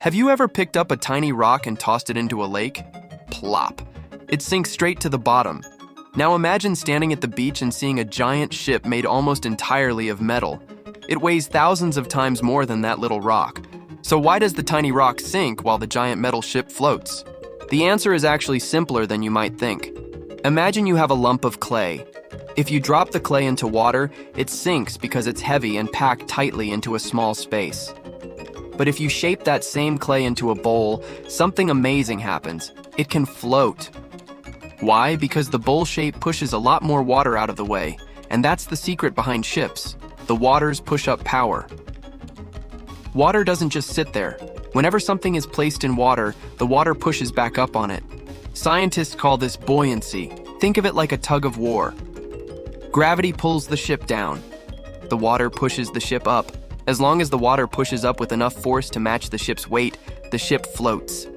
Have you ever picked up a tiny rock and tossed it into a lake? Plop. It sinks straight to the bottom. Now imagine standing at the beach and seeing a giant ship made almost entirely of metal. It weighs thousands of times more than that little rock. So why does the tiny rock sink while the giant metal ship floats? The answer is actually simpler than you might think. Imagine you have a lump of clay. If you drop the clay into water, it sinks because it's heavy and packed tightly into a small space. But if you shape that same clay into a bowl, something amazing happens. It can float. Why? Because the bowl shape pushes a lot more water out of the way, and that's the secret behind ships. The water's push-up power. Water doesn't just sit there. Whenever something is placed in water, the water pushes back up on it. Scientists call this buoyancy. Think of it like a tug of war. Gravity pulls the ship down. The water pushes the ship up. As long as the water pushes up with enough force to match the ship's weight, the ship floats.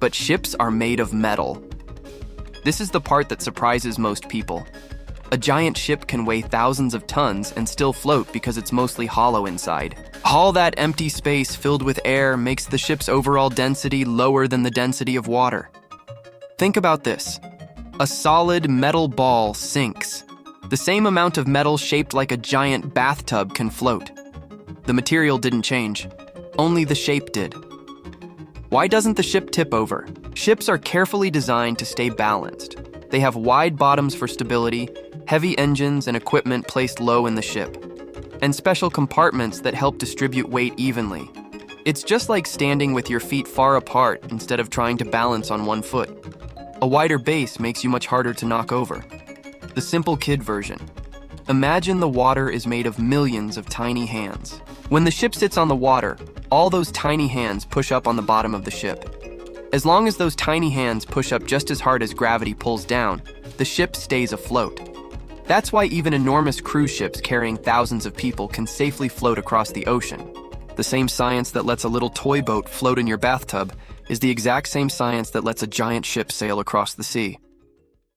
But ships are made of metal. This is the part that surprises most people. A giant ship can weigh thousands of tons and still float because it's mostly hollow inside. All that empty space filled with air makes the ship's overall density lower than the density of water. Think about this. A solid metal ball sinks. The same amount of metal shaped like a giant bathtub can float. The material didn't change. Only the shape did. Why doesn't the ship tip over? Ships are carefully designed to stay balanced. They have wide bottoms for stability, heavy engines and equipment placed low in the ship, and special compartments that help distribute weight evenly. It's just like standing with your feet far apart instead of trying to balance on one foot. A wider base makes you much harder to knock over. The simple kid version. Imagine the water is made of millions of tiny hands. When the ship sits on the water, all those tiny hands push up on the bottom of the ship. As long as those tiny hands push up just as hard as gravity pulls down, the ship stays afloat. That's why even enormous cruise ships carrying thousands of people can safely float across the ocean. The same science that lets a little toy boat float in your bathtub is the exact same science that lets a giant ship sail across the sea.